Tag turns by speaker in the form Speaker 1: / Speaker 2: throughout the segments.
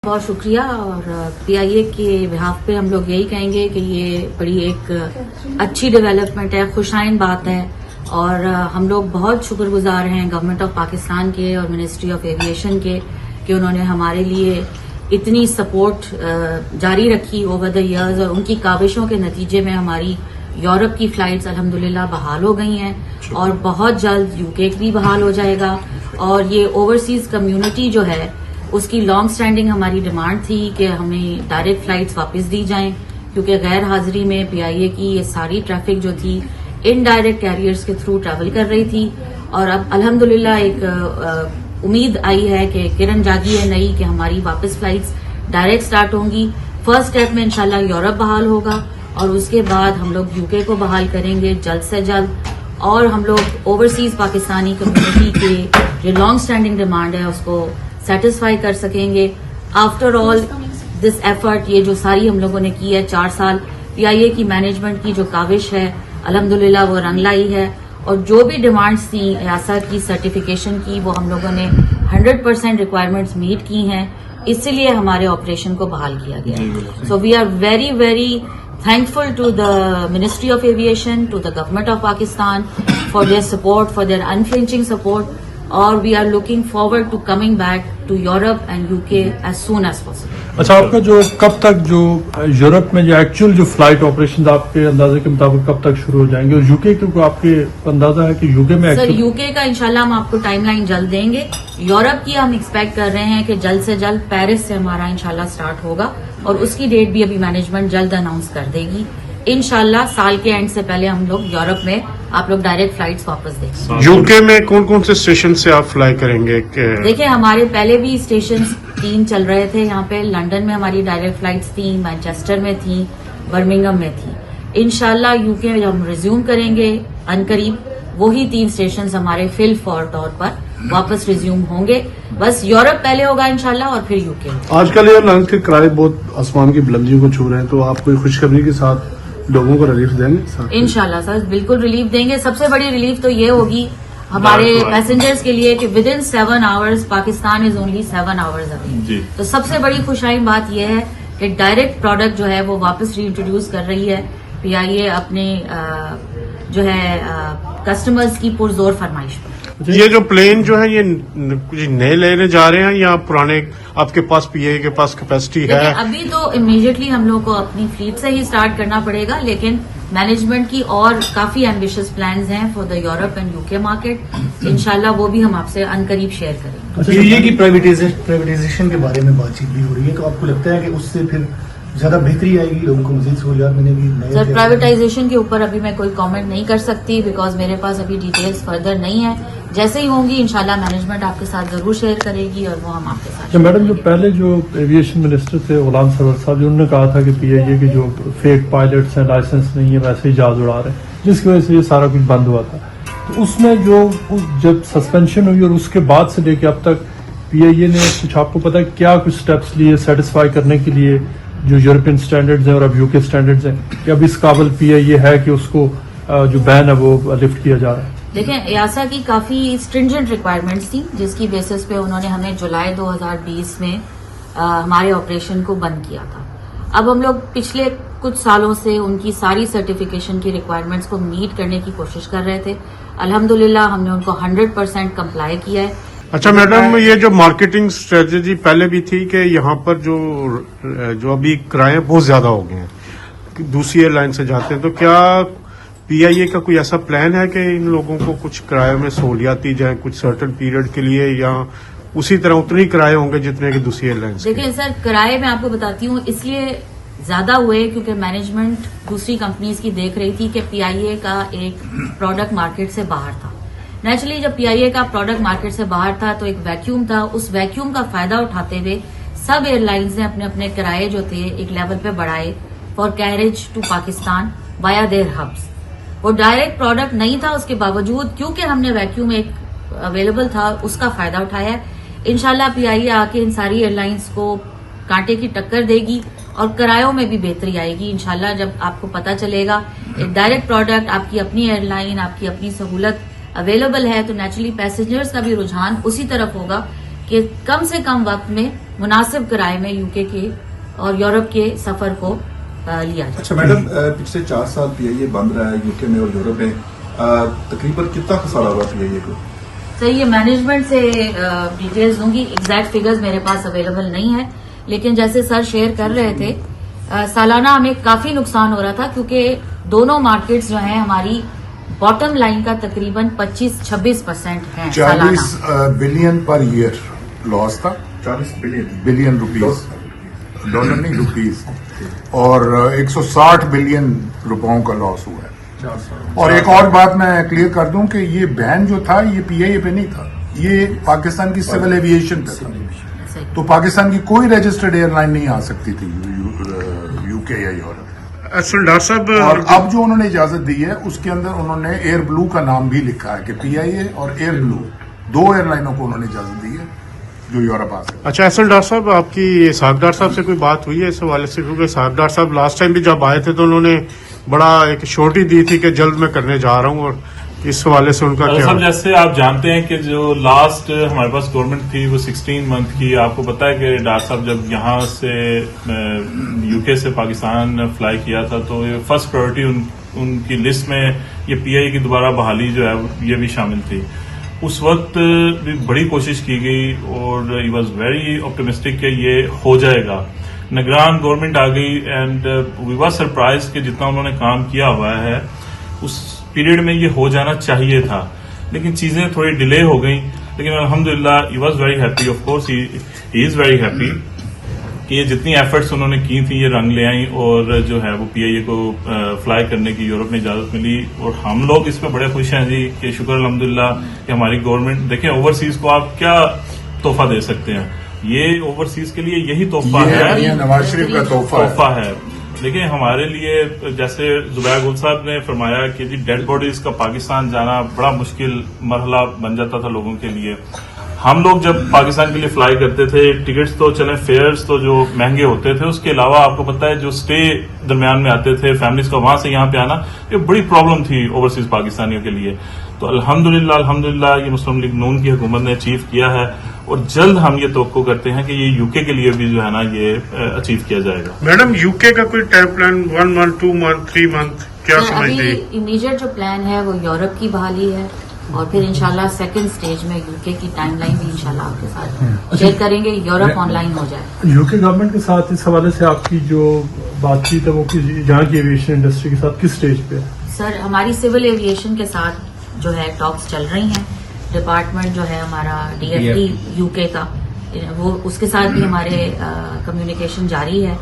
Speaker 1: بہت شکریہ. اور پی آئی اے کے بہاف پہ ہم لوگ یہی کہیں گے کہ یہ بڑی ایک اچھی ڈیولپمنٹ ہے, خوشائن بات ہے, اور ہم لوگ بہت شکر گزار ہیں گورنمنٹ آف پاکستان کے اور منسٹری آف ایویشن کے کہ انہوں نے ہمارے لیے اتنی سپورٹ جاری رکھی اوور دا ایئرز, اور ان کی کاوشوں کے نتیجے میں ہماری یورپ کی فلائٹس الحمدللہ بحال ہو گئی ہیں, اور بہت جلد یو کے بھی بحال ہو جائے گا. اور یہ اوورسیز کمیونٹی جو ہے اس کی لانگ سٹینڈنگ ہماری ڈیمانڈ تھی کہ ہمیں ڈائریکٹ فلائٹس واپس دی جائیں, کیونکہ غیر حاضری میں پی آئی اے کی یہ ساری ٹریفک جو تھی ان ڈائریکٹ کیریئرز کے تھرو ٹریول کر رہی تھی. اور اب الحمدللہ ایک امید آئی ہے کہ کرن جاگی ہے نئی کہ ہماری واپس فلائٹس ڈائریکٹ سٹارٹ ہوں گی. فرسٹ اسٹیپ میں انشاءاللہ یورپ بحال ہوگا, اور اس کے بعد ہم لوگ یو کے کو بحال کریں گے جلد سے جلد, اور ہم لوگ اوورسیز پاکستانی کمیونٹی کے جو لانگ سٹینڈنگ ڈیمانڈ ہے اس کو سیٹسفائی کر سکیں گے. آفٹر آل دس ایفرٹ, یہ جو ساری ہم لوگوں نے کی ہے 4 سال, پی آئی اے کی مینجمنٹ کی جو کاوش ہے الحمدللہ وہ رنگ لائی ہے, اور جو بھی ڈیمانڈز تھیں ایاسا کی سرٹیفکیشن کی وہ ہم لوگوں نے 100% ریکوائرمنٹس میٹ کی ہیں, اسی لیے ہمارے آپریشن کو بحال کیا گیا. So we are very very thankful to the Ministry of Aviation, to the Government of Pakistan for their support, for their unflinching support, اور we are looking forward to coming back to Europe and UK as soon as possible.
Speaker 2: اچھا, آپ کا جو کب تک جو Europe میں جو ایکچوئل جو فلائٹ آپریشن آپ کے اندازے کے مطابق کب تک شروع ہو جائیں گے, اور یو کے کو آپ کے اندازہ ہے کہ یو کے میں
Speaker 1: سر یو کے کا انشاءاللہ ہم آپ کو ٹائم لائن جلد دیں گے. یورپ کی ہم ایکسپیکٹ کر رہے ہیں کہ جلد سے جلد پیرس سے ہمارا انشاءاللہ سٹارٹ ہوگا, اور اس کی ڈیٹ بھی ابھی مینجمنٹ جلد اناؤنس کر دے گی. انشاءاللہ سال کے اینڈ سے پہلے ہم لوگ یورپ میں آپ لوگ ڈائریکٹ فلائٹس واپس دیں گے.
Speaker 3: یو کے میں کون کون سے اسٹیشن سے آپ فلائی کریں گے؟
Speaker 1: دیکھیں ہمارے پہلے بھی اسٹیشنز 3 چل رہے تھے یہاں پہ. لنڈن میں ہماری ڈائریکٹ فلائٹس تھیں, مانچسٹر میں تھیں, برمنگم میں تھیں. انشاءاللہ یو کے میں ہم ریزیوم کریں گے عنقریب, وہی 3 اسٹیشنز ہمارے فل فور طور پر واپس ریزیوم ہوں گے. بس یورپ پہلے ہوگا انشاءاللہ, اور پھر یو کے.
Speaker 3: آج کل یہ لانچ کے کرائے بہت آسمان کی بلندیوں کو چھو رہے ہیں, تو آپ کوئی خوشخبری کے ساتھ لوگوں کو ریلیف دیں گے؟
Speaker 1: انشاءاللہ سر بالکل ریلیف دیں گے. سب سے بڑی ریلیف تو یہ ہوگی ہمارے پیسنجرز کے لیے کہ ودن 7 hours Pakistan is only 7 hours ابھی. تو سب سے بڑی خوشائن بات یہ ہے کہ ڈائریکٹ پروڈکٹ جو ہے وہ واپس ری انٹروڈیوس کر رہی ہے پی آئی اے اپنے جو ہے کسٹمرز کی پرزور فرمائش پر.
Speaker 3: یہ جو پلین جو ہے یہ کچھ نئے لینے جا رہے ہیں یا پرانے آپ کے پاس پی اے کے پاس کیپیسٹی ہے؟
Speaker 1: ابھی تو امیڈیٹلی ہم لوگ کو اپنی فلیٹ سے ہی سٹارٹ کرنا پڑے گا, لیکن مینجمنٹ کی اور کافی ایمبیشس پلانز ہیں for the Europe and you کے مارکیٹ. انشاءاللہ وہ بھی ہم آپ سے عنقریب شیئر کریں گے.
Speaker 4: یہ کہ پرائیویٹائزیشن کے بارے میں بات چیت بھی ہو رہی ہے, تو آپ کو لگتا ہے کہ اس سے پھر زیادہ بہتری آئے گی, لوگوں کو مزید سہولیات ملے گی؟
Speaker 1: سر پرائیویٹائزیشن کے اوپر ابھی میں کوئی کامنٹ نہیں کر سکتی, بیکاز میرے پاس ابھی ڈیٹیلز فردر نہیں ہے. جیسے ہی ہوں گی انشاءاللہ مینجمنٹ آپ کے ساتھ ضرور شیئر کرے گی, اور وہ ہم آپ کے ساتھ.
Speaker 2: میڈم, جو پہلے جو ایویشن منسٹر تھے غلام سرور صاحب, انہوں نے کہا تھا کہ پی آئی اے کے جو فیک پائلٹس ہیں, لائسنس نہیں ہے, ویسے ہی جہاز اڑا رہے ہیں, جس کی وجہ سے یہ سارا کچھ بند ہوا تھا. تو اس میں جو جب سسپینشن ہوئی اور اس کے بعد سے لے کے اب تک پی آئی اے نے کچھ, آپ کو پتا ہے کیا کچھ اسٹیپس لیے سیٹسفائی کرنے کے لیے جو یورپین اسٹینڈرڈز ہیں اور اب یو کے اسٹینڈرڈز ہیں, کہ اب اس قابل پی آئی اے ہے کہ اس کو جو بین ہے وہ لفٹ کیا جا رہا ہے؟
Speaker 1: دیکھیں ایاسا کی کافی اسٹرنجنٹ ریکوائرمنٹس تھیں, جس کی بیسس پہ انہوں نے ہمیں جولائی 2020 میں ہمارے آپریشن کو بند کیا تھا. اب ہم لوگ پچھلے کچھ سالوں سے ان کی ساری سرٹیفکیشن کی ریکوائرمنٹس کو میٹ کرنے کی کوشش کر رہے تھے. الحمدللہ ہم نے ان کو 100% کمپلائی کیا ہے.
Speaker 3: اچھا میڈم, یہ جو مارکیٹنگ اسٹریٹجی پہلے بھی تھی کہ یہاں پر جو ابھی کرائے بہت زیادہ ہو گئے ہیں, دوسری ایئر لائن سے جاتے ہیں, تو کیا پی آئی اے کا کوئی ایسا پلان ہے کہ ان لوگوں کو کچھ کرایوں میں سہولیات دی جائیں کچھ سرٹن پیریڈ کے لیے, یا اسی طرح اتنے ہی کرائے ہوں گے جتنے کہ دوسری ایئر لائنس؟
Speaker 1: دیکھیں سر, کرائے میں آپ کو بتاتی ہوں اس لیے زیادہ ہوئے کیونکہ مینجمنٹ دوسری کمپنیز کی دیکھ رہی تھی کہ پی آئی اے کا ایک پروڈکٹ مارکیٹ سے باہر تھا. نیچرلی جب پی آئی اے کا پروڈکٹ مارکیٹ سے باہر تھا تو ایک ویکیوم تھا. اس ویکیوم کا فائدہ اٹھاتے ہوئے سب ایئر لائنز نے اپنے اپنے کرائے جو تھے ایک لیول پہ بڑھائے for carriage to Pakistan via their hubs. وہ ڈائریکٹ پروڈکٹ نہیں تھا, اس کے باوجود کیونکہ ہم نے ویکیوم ایک اویلیبل تھا اس کا فائدہ اٹھایا ہے. انشاءاللہ پی آئی اے آ کے ان ساری ایئر لائنز کو کانٹے کی ٹکر دے گی اور کرایوں میں بھی بہتری آئے گی انشاءاللہ. جب آپ کو پتا چلے گا ایک ڈائریکٹ پروڈکٹ, آپ کی اپنی ایئر لائن, آپ کی اپنی سہولت اویلیبل ہے, تو نیچرلی پیسنجرز کا بھی رجحان اسی طرف ہوگا کہ کم سے کم وقت میں مناسب کرائے میں یوکے کے اور یورپ کے سفر کو لیا جائے.
Speaker 5: اچھا میڈم، پچھلے 4 سال پی آئی اے بند رہا ہے یوکے میں اور یورپ میں، تقریباً کتنا خسارہ ہوا پی آئی اے کو؟
Speaker 1: سر یہ مینجمنٹ سے ڈیٹیلز دوں گی، ایگزیکٹ فگرز میرے پاس اویلیبل نہیں ہے، لیکن جیسے سر شیئر کر رہے تھے سالانہ ہمیں کافی نقصان ہو رہا تھا، کیونکہ دونوں مارکیٹس جو ہیں ہماری باٹم لائن کا تقریباً 25-26% ہیں سالانہ.
Speaker 6: 40 بلین پر ایئر لاس تھا.
Speaker 5: 40
Speaker 6: بلین روپیز، ڈالر نہیں روپیز، اور 160 بلین روپوں کا لاس ہوا ہے.
Speaker 5: 4 سال.
Speaker 6: اور ایک اور بات میں کلیئر کر دوں کہ یہ بین جو تھا یہ پی آئی اے پہ نہیں تھا، یہ پاکستان کی سول ایویشن پہ تھا. تو پاکستان کی کوئی رجسٹرڈ ایئر لائن نہیں آ سکتی تھی یو کے یا یورپ.
Speaker 3: اصل ڈاکٹر صاحب،
Speaker 6: اور اب جو انہوں نے اجازت دی ہے اس کے اندر انہوں نے ایئر بلو کا نام بھی لکھا ہے کہ پی آئی اے اور ایئر بلو 2 ایئر لائنوں کو انہوں نے اجازت دی ہے جو یورپ آ سکتے.
Speaker 3: اچھا اصل ڈاکٹر صاحب، آپ کی اسحاق ڈاکٹر صاحب سے کوئی بات ہوئی ہے اس حوالے سے؟ کیونکہ اسحاق ڈاکٹر صاحب لاسٹ ٹائم بھی جب آئے تھے تو انہوں نے بڑا ایک شورٹی دی تھی کہ جلد میں کرنے جا رہا ہوں، اور اس حوالے سے ان کا کیا؟
Speaker 7: صاحب جیسے آپ جانتے ہیں کہ جو لاسٹ ہمارے پاس گورنمنٹ تھی وہ 16 منتھ کی. آپ کو پتا ہے کہ ڈاکٹر صاحب جب یہاں سے یو کے سے پاکستان فلائی کیا تھا تو فرسٹ پرائرٹی ان کی لسٹ میں یہ پی آئی کی دوبارہ بحالی جو ہے یہ بھی شامل تھی. اس وقت بھی بڑی کوشش کی گئی اور ہی واز ویری آپٹمسٹک کہ یہ ہو جائے گا. نگران گورنمنٹ آ گئی اینڈ وی واز سرپرائز کہ جتنا انہوں نے کام کیا ہوا ہے اس پیریڈ میں یہ ہو جانا چاہیے تھا، لیکن چیزیں تھوڑی ڈیلے ہو گئیں. لیکن الحمدللہ he was very happy, of course he is very happy کہ یہ جتنی ایفرٹس انہوں نے کی تھیں یہ رنگ لے آئیں اور جو ہے وہ پی آئی اے کو فلائی کرنے کی یورپ میں اجازت ملی. اور ہم لوگ اس پہ بڑے خوش ہیں جی کہ شکر الحمدللہ کہ ہماری گورنمنٹ. دیکھیں اوورسیز کو آپ کیا تحفہ دے سکتے ہیں، یہ اوورسیز کے لیے یہی تحفہ ہے،
Speaker 6: یہ نواز شریف کا
Speaker 7: تحفہ ہے. لیکن ہمارے لیے جیسے زبیر گل صاحب نے فرمایا کہ جی ڈیڈ باڈیز کا پاکستان جانا بڑا مشکل مرحلہ بن جاتا تھا لوگوں کے لیے. ہم لوگ جب پاکستان کے لیے فلائی کرتے تھے ٹکٹس تو چلیں فیئرز تو جو مہنگے ہوتے تھے، اس کے علاوہ آپ کو پتا ہے جو اسٹے درمیان میں آتے تھے فیملیز کا وہاں سے یہاں پہ آنا یہ بڑی پرابلم تھی اوورسیز پاکستانیوں کے لیے. تو الحمدللہ یہ مسلم لیگ نون کی حکومت نے اچیو کیا ہے اور جلد ہم یہ توقع کرتے ہیں کہ یہ یو کے لیے بھی جو ہے نا یہ اچیو کیا جائے گا.
Speaker 3: میڈم یو کے کا کوئی time plan 1 month 2 month 3 month کیا سمجھتے ہیں؟
Speaker 1: ابھی امیجیٹ جو پلان ہے وہ یورپ کی بحالی ہے اور پھر انشاءاللہ سیکنڈ سٹیج میں یو کے کی ٹائم لائن بھی انشاءاللہ آپ کے ساتھ شیئر کریں گے. یورپ آن لائن ہو جائے.
Speaker 2: یو کے گورنمنٹ کے ساتھ اس حوالے سے آپ کی جو بات چیت ہے وہ یہاں کی ایویشن انڈسٹری کے ساتھ کس سٹیج پہ ہے؟
Speaker 1: سر ہماری سول ایویشن کے ساتھ جو ہے ٹاکس چل رہی ہیں. ڈپارٹمنٹ جو ہے ہمارا ڈی ایف ٹی یو کے کا وہ اس کے ساتھ بھی ہمارے کمیونیکیشن جاری ہے.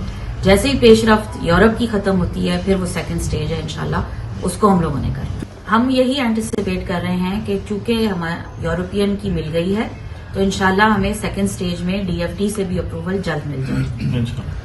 Speaker 1: جیسے ہی پیش رفت یورپ کی ختم ہوتی ہے پھر وہ سیکنڈ سٹیج ہے انشاءاللہ اس کو ہم لوگوں نے کریں. ہم یہی اینٹیسپیٹ کر رہے ہیں کہ چونکہ ہمیں یورپین کی مل گئی ہے تو انشاءاللہ ہمیں سیکنڈ سٹیج میں ڈی ایف ٹی سے بھی اپروول جلد مل جائے.